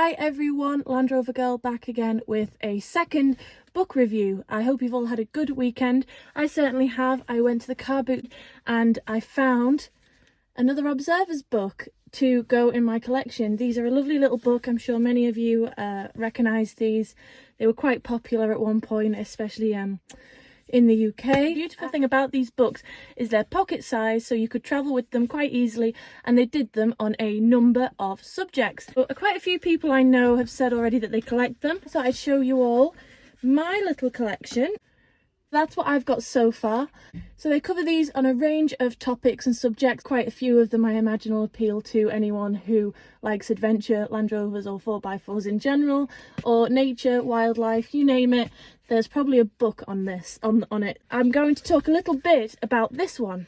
Hi everyone, Land Rover girl back again with a second book review. I hope you've all had a good weekend. I certainly have. I went to the car boot and I found another Observer's book to go in my collection. These are a lovely little book. I'm sure many of you recognise these. They were quite popular at one point, especially in the UK. The beautiful thing about these books is they're pocket size, so you could travel with them quite easily, and they did them on a number of subjects. But quite a few people I know have said already that they collect them, so I'd show you all my little collection. That's what I've got so far. So they cover these on a range of topics and subjects. Quite a few of them I imagine will appeal to anyone who likes adventure, Land Rovers or 4x4s in general, or nature, wildlife, you name it. There's probably a book on this, on it. I'm going to talk a little bit about this one.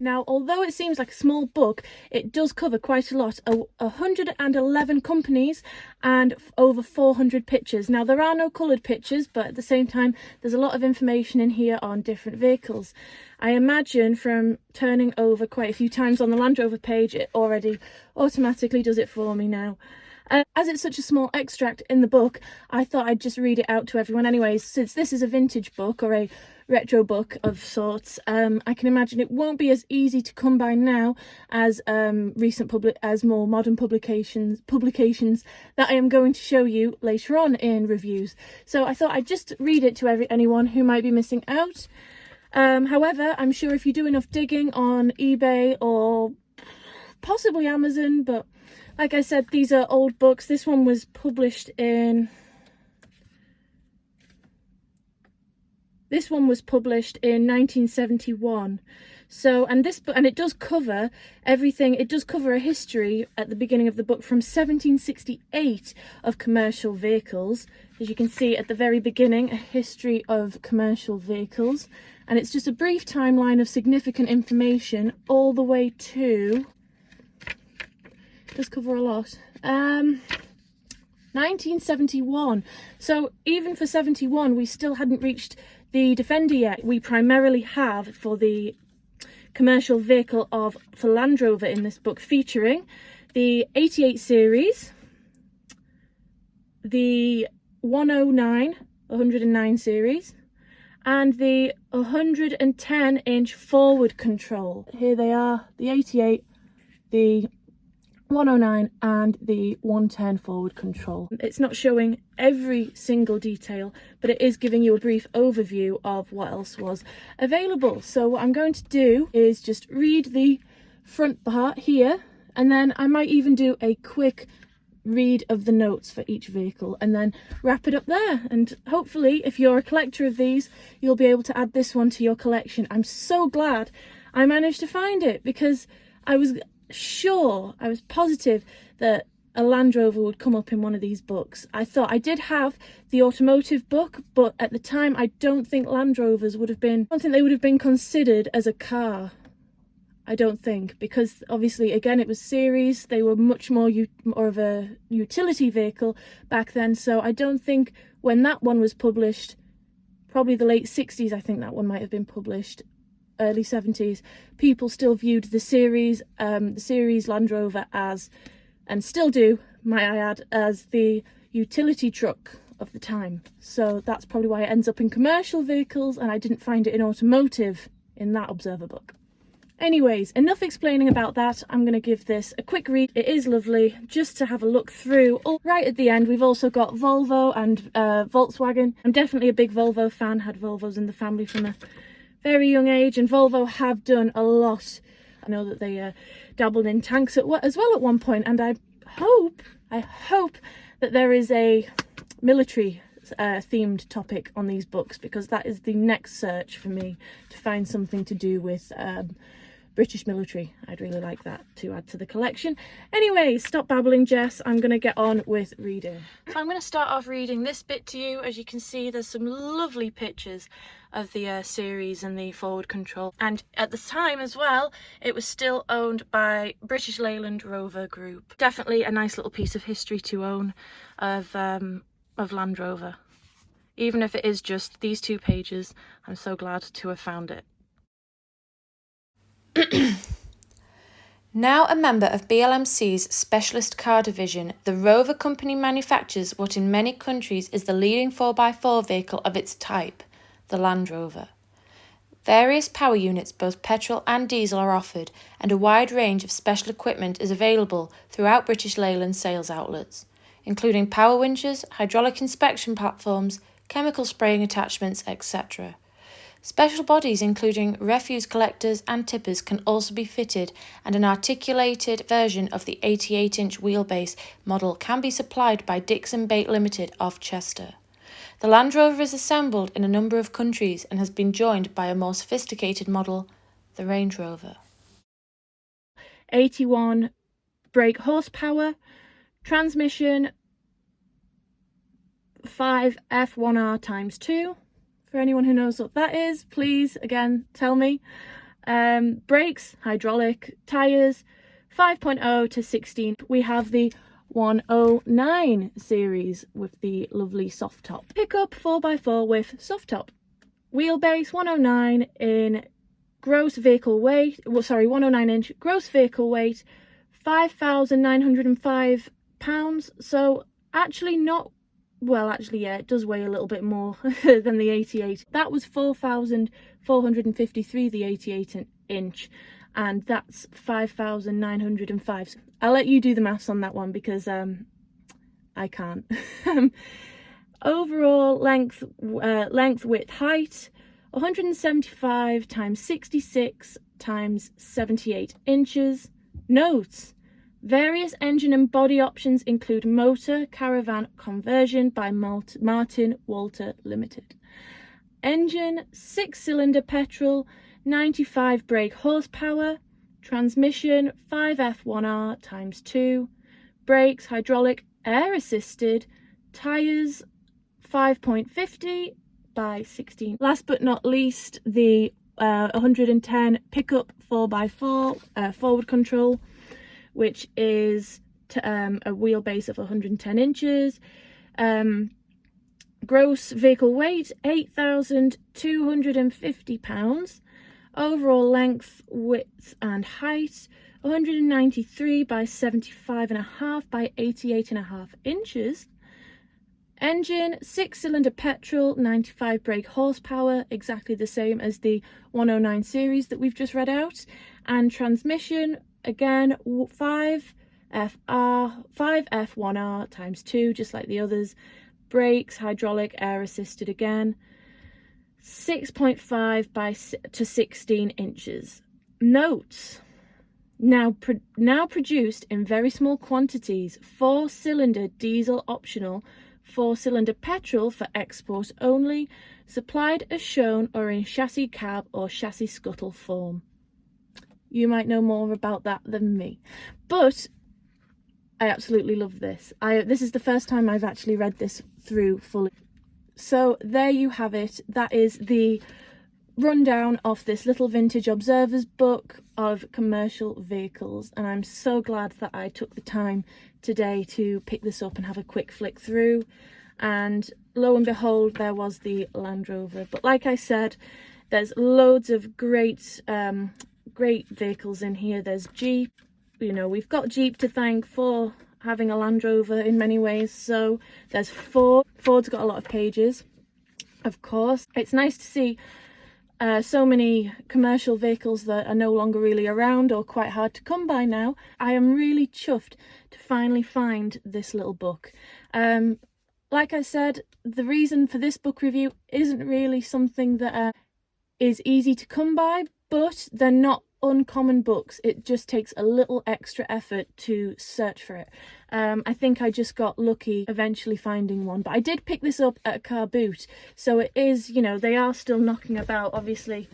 Now, although it seems like a small book, it does cover quite a lot. 111 companies and over 400 pictures. Now, there are no coloured pictures, but at the same time, there's a lot of information in here on different vehicles. I imagine from turning over quite a few times on the Land Rover page, it already automatically does it for me now. As it's such a small extract in the book, I thought I'd just read it out to everyone anyways. Since this is a vintage book or a retro book of sorts, I can imagine it won't be as easy to come by now as more modern publications that I am going to show you later on in reviews. So I thought I'd just read it to anyone who might be missing out. However, I'm sure if you do enough digging on eBay or possibly Amazon, but like I said, these are old books. This one was published in 1971. So, and it does cover everything. It does cover a history at the beginning of the book from 1768 of commercial vehicles. As you can see at the very beginning, a history of commercial vehicles. And it's just a brief timeline of significant information all the way to, it does cover a lot, 1971. So even for 71, we still hadn't reached the Defender yet. We primarily have for the commercial vehicle for Land Rover in this book, featuring the 88 series, the 109 series, and the 110-inch forward control. Here they are, the 88, the 109 and the 110 forward control. It's not showing every single detail, but it is giving you a brief overview of what else was available. So what I'm going to do is just read the front part here, and then I might even do a quick read of the notes for each vehicle and then wrap it up there. And hopefully, if you're a collector of these, you'll be able to add this one to your collection. I'm so glad I managed to find it, because I was positive that a Land Rover would come up in one of these books. I thought I did have the automotive book, but at the time I don't think Land Rovers would have been considered as a car. I don't think, because obviously again it was series. They were much more of a utility vehicle back then. So I don't think when that one was published, probably the late 60s, I think that one might have been published, early 70s, people still viewed the series Land Rover as, and still do, might I add, as the utility truck of the time. So that's probably why it ends up in commercial vehicles, and I didn't find it in automotive in that Observer book. Anyways, enough explaining about that. I'm going to give this a quick read. It is lovely just to have a look through. Right at the end, we've also got Volvo and Volkswagen. I'm definitely a big Volvo fan, had Volvos in the family from a very young age, and Volvo have done a lot. I know that they dabbled in tanks as well at one point, and I hope that there is a military themed topic on these books, because that is the next search for me, to find something to do with British military. I'd really like that to add to the collection. Anyway, stop babbling, Jess. I'm going to get on with reading. So I'm going to start off reading this bit to you. As you can see, there's some lovely pictures of the series and the forward control. And at the time as well, it was still owned by British Land Rover Group. Definitely a nice little piece of history to own of Land Rover. Even if it is just these 2 pages, I'm so glad to have found it. Now a member of BLMC's specialist car division, the Rover company manufactures what in many countries is the leading 4x4 vehicle of its type, the Land Rover. Various power units, both petrol and diesel, are offered, and a wide range of special equipment is available throughout British Leyland sales outlets, including power winches, hydraulic inspection platforms, chemical spraying attachments, etc. Special bodies including refuse collectors and tippers can also be fitted, and an articulated version of the 88-inch wheelbase model can be supplied by Dixon Bate Limited of Chester. The Land Rover is assembled in a number of countries and has been joined by a more sophisticated model, the Range Rover. 81 brake horsepower, transmission 5 F1R times 2. For anyone who knows what that is, please, again, tell me. Brakes, hydraulic, tyres, 5.0 to 16. We have the 109 series with the lovely soft top. Pickup 4x4 with soft top. Wheelbase 109 in gross vehicle weight, 109 inch gross vehicle weight, 5,905 pounds. So actually not, well, actually, yeah, it does weigh a little bit more than the 88. That was 4,453, the 88 inch, and that's 5,905. I'll let you do the maths on that one because I can't. Overall length, width, height, 175 times 66 times 78 inches. Notes: various engine and body options include motor caravan conversion by Martin Walter Limited. Engine 6-cylinder petrol, 95 brake horsepower. Transmission 5F1R times 2. Brakes hydraulic air assisted. Tyres 5.50 by 16. Last but not least, the 110 pickup 4x4 forward control, which is a wheelbase of 110 inches. Gross vehicle weight 8,250 pounds. Overall length, width and height 193 by 75.5 by 88.5 inches. Engine 6-cylinder petrol, 95 brake horsepower, exactly the same as the 109 series that we've just read out. And transmission, again, 5F1R times 2, just like the others. Brakes, hydraulic, air assisted again. 6.5 by to 16 inches. Notes: now produced in very small quantities. 4-cylinder diesel optional. 4-cylinder petrol for export only, supplied as shown or in chassis cab or chassis scuttle form. You might know more about that than me, but I absolutely love this. This is the first time I've actually read this through fully. So there you have it. That is the rundown of this little vintage observer's book of commercial vehicles, and I'm so glad that I took the time today to pick this up and have a quick flick through. And lo and behold, there was the Land Rover. But like I said, there's loads of great vehicles in here. There's Jeep, you know, we've got Jeep to thank for having a Land Rover in many ways. So there's Ford. Ford's got a lot of pages, of course. It's nice to see so many commercial vehicles that are no longer really around or quite hard to come by now. I am really chuffed to finally find this little book. Like I said, the reason for this book review isn't really something that is easy to come by, but they're not uncommon books. It just takes a little extra effort to search for it. I think I just got lucky eventually finding one, but I did pick this up at a car boot, so it is, you know, they are still knocking about. Obviously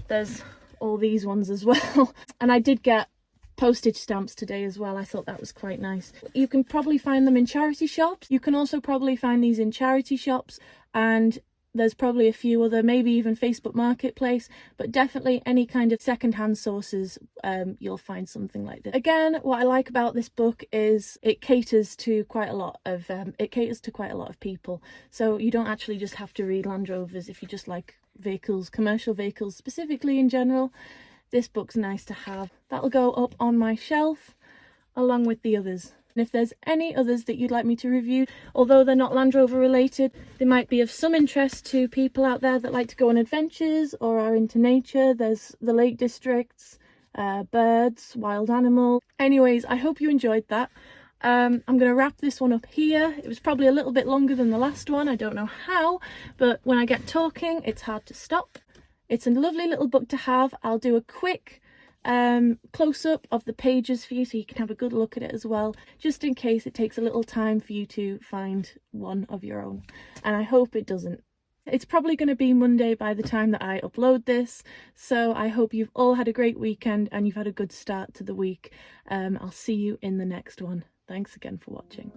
there's all these ones as well. And I did get postage stamps today as well. I thought that was quite nice. You can probably find them in charity shops. You can also probably find these in charity shops, and there's probably a few other, maybe even Facebook Marketplace, but definitely any kind of second-hand sources, you'll find something like this. Again, what I like about this book is it caters to quite a lot of people. So you don't actually just have to read Land Rovers if you just like vehicles, commercial vehicles specifically in general. This book's nice to have. That'll go up on my shelf along with the others. And if there's any others that you'd like me to review, although they're not Land Rover related, they might be of some interest to people out there that like to go on adventures or are into nature. There's the Lake Districts, birds, wild animals. Anyways, I hope you enjoyed that. I'm going to wrap this one up here. It was probably a little bit longer than the last one. I don't know how, but when I get talking, it's hard to stop. It's a lovely little book to have. I'll do a quick close-up of the pages for you so you can have a good look at it as well, just in case it takes a little time for you to find one of your own, and I hope it doesn't. It's probably going to be Monday by the time that I upload this, so I hope you've all had a great weekend and you've had a good start to the week. I'll see you in the next one. Thanks again for watching.